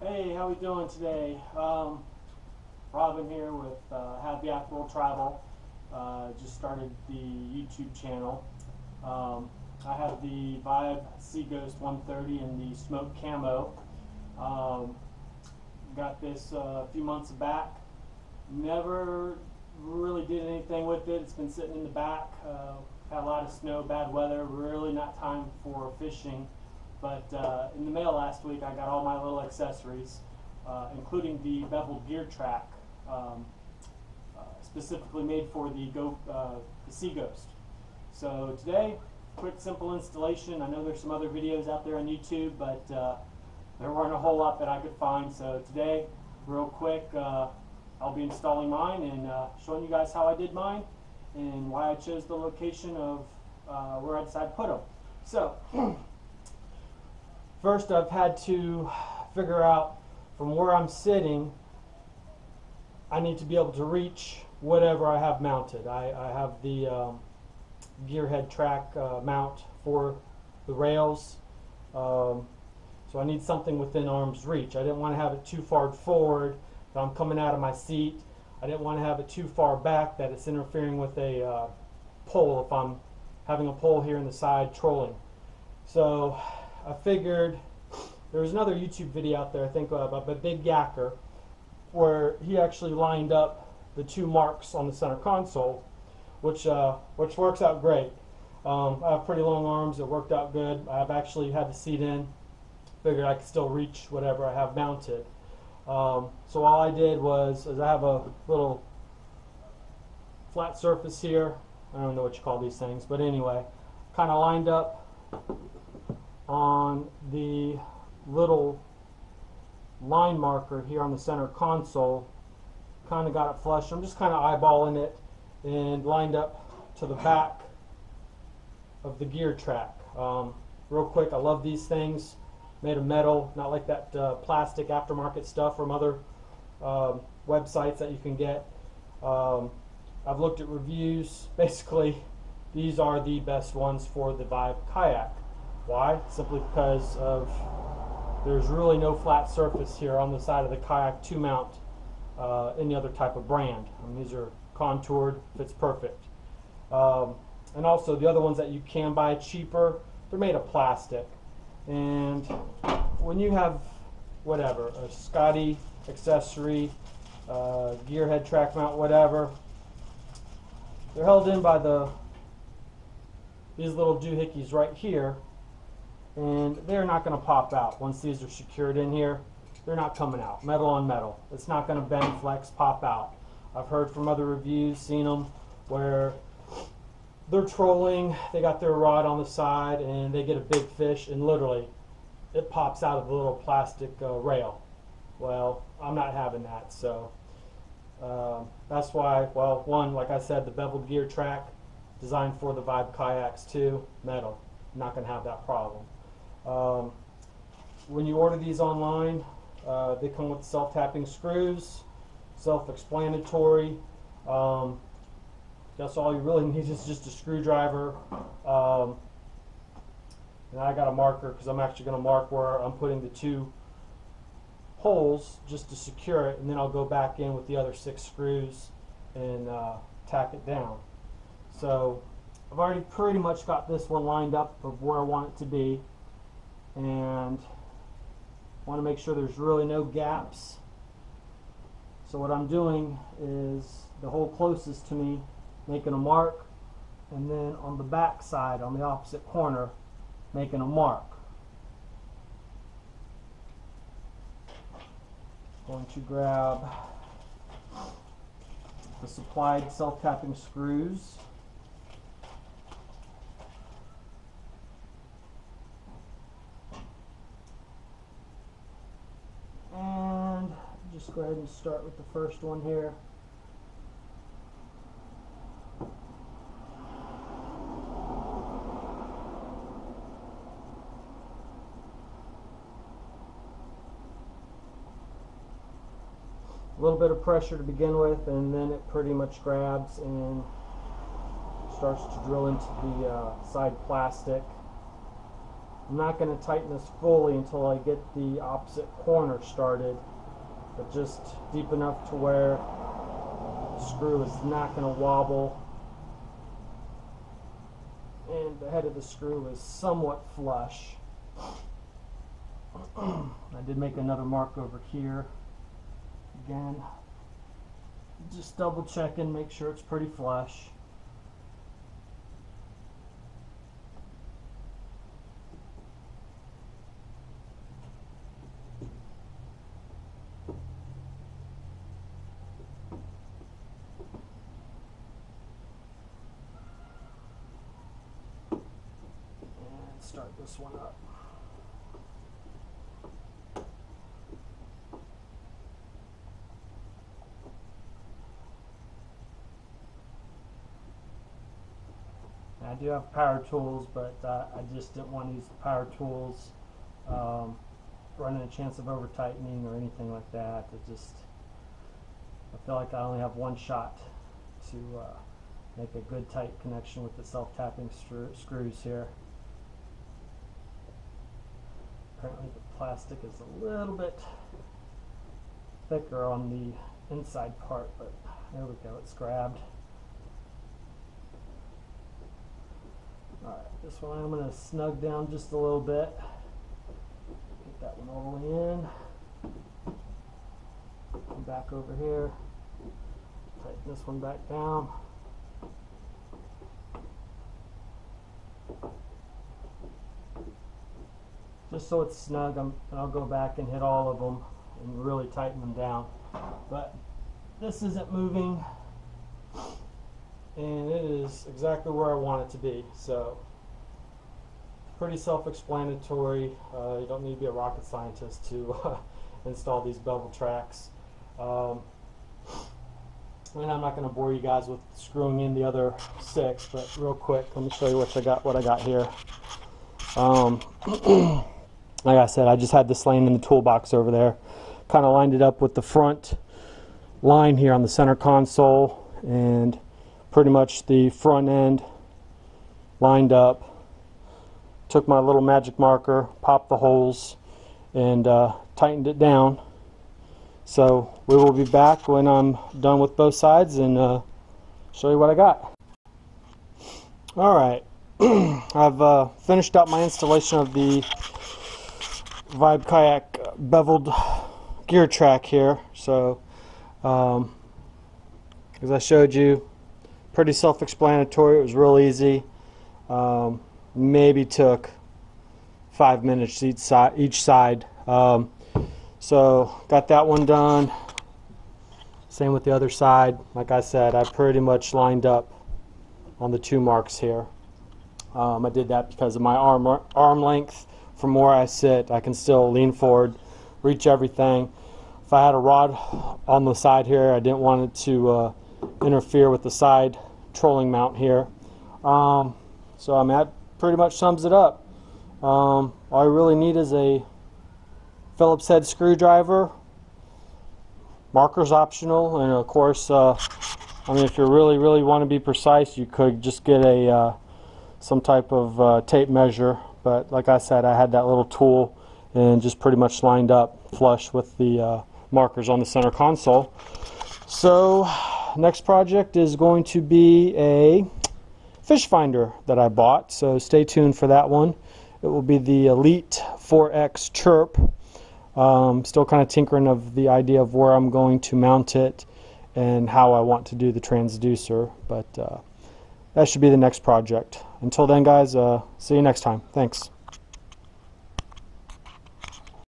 Hey, how we doing today? Robin here with Kayak Bevel Travel. Just started the YouTube channel. I have the Vibe Sea Ghost 130 in the smoke camo. Got this a few months back. Never really did anything with it. It's been sitting in the back. Had a lot of snow, bad weather. Really not time for fishing. But in the mail last week, I got all my little accessories, including the beveled gear track, specifically made for the Sea Ghost. So today, quick, simple installation. I know there's some other videos out there on YouTube, but there weren't a whole lot that I could find. So today, real quick, I'll be installing mine and showing you guys how I did mine and why I chose the location of where I decided to put them. So. First, I've had to figure out from where I'm sitting, I need to be able to reach whatever I have mounted. I have the gearhead track mount for the rails, so I need something within arm's reach. I didn't want to have it too far forward that I'm coming out of my seat. I didn't want to have it too far back that it's interfering with a pole if I'm having a pole here in the side trolling. So I figured there was another YouTube video out there, I think, about a big yacker, where he actually lined up the two marks on the center console, which works out great. I have pretty long arms. It worked out good. I've actually had the seat in. Figured I could still reach whatever I have mounted. So all I did was I have a little flat surface here. I don't know what you call these things, but anyway, kind of lined up on the little line marker here on the center console. Kind of got it flush. I'm just kind of eyeballing it and lined up to the back of the gear track. Real quick, I love these things. Made of metal, not like that plastic aftermarket stuff from other websites that you can get. I've looked at reviews. Basically, these are the best ones for the Vibe kayak. Why? Simply because of there's really no flat surface here on the side of the kayak to mount any other type of brand. I mean, these are contoured, fits perfect. And also the other ones that you can buy cheaper, they're made of plastic. And when you have whatever, a Scotty accessory, gearhead track mount, whatever, they're held in by these little doohickeys right here. And they're not going to pop out. Once these are secured in here, they're not coming out. Metal on metal. It's not going to bend, flex, pop out. I've heard from other reviews, seen them, where they're trolling, they got their rod on the side, and they get a big fish, and literally, it pops out of the little plastic rail. Well, I'm not having that, so that's why, well, one, like I said, the beveled gear track, designed for the Vibe kayaks too, metal. I'm not going to have that problem. When you order these online, they come with self-tapping screws, self-explanatory. That's all you really need is just a screwdriver. And I got a marker because I'm actually going to mark where I'm putting the two holes just to secure it, and then I'll go back in with the other 6 screws and tack it down. So I've already pretty much got this one lined up of where I want it to be, and want to make sure there's really no gaps. So what I'm doing is the hole closest to me, making a mark, and then on the back side, on the opposite corner, making a mark. Going to grab the supplied self-tapping screws. And just go ahead and start with the first one here. A little bit of pressure to begin with, and then it pretty much grabs and starts to drill into the side plastic. I'm not going to tighten this fully until I get the opposite corner started, but just deep enough to where the screw is not going to wobble and the head of the screw is somewhat flush. I did make another mark over here. Again, just double checking, make sure it's pretty flush. And start this one up. I do have power tools, but I just didn't want to use the power tools running a chance of over tightening or anything like that. I feel like I only have one shot to make a good tight connection with the self-tapping screws here. Apparently the plastic is a little bit thicker on the inside part, but there we go, it's grabbed. Alright, this one I'm going to snug down just a little bit. Get that one all the way in. Come back over here. Tighten this one back down. Just so it's snug, I'll go back and hit all of them and really tighten them down. But this isn't moving, and it is exactly where I want it to be. So pretty self-explanatory. You don't need to be a rocket scientist to install these bevel tracks. And I'm not going to bore you guys with screwing in the other 6, but real quick, let me show you what I got here. Like I said, I just had this laying in the toolbox over there. Kind of lined it up with the front line here on the center console, and pretty much the front end lined up. Took my little magic marker, popped the holes, and tightened it down. So we will be back when I'm done with both sides and show you what I got. Alright, I've finished up my installation of the Vibe Kayak beveled gear track here. So as I showed you, pretty self-explanatory. It was real easy. Maybe took 5 minutes each side. So got that one done. Same with the other side. Like I said, I pretty much lined up on the 2 marks here. I did that because of my arm length. From where I sit, I can still lean forward, reach everything. If I had a rod on the side here, I didn't want it to interfere with the side trolling mount here. So I mean, that pretty much sums it up. All I really need is a Phillips head screwdriver. Marker's optional, and of course, I mean, if you really want to be precise, you could just get a some type of tape measure. But like I said, I had that little tool and just pretty much lined up flush with the markers on the center console. So next project is going to be a fish finder that I bought, so stay tuned for that one. It will be the Elite 4X Chirp. Still kind of tinkering of the idea of where I'm going to mount it and how I want to do the transducer, but that should be the next project. Until then, guys, see you next time. Thanks.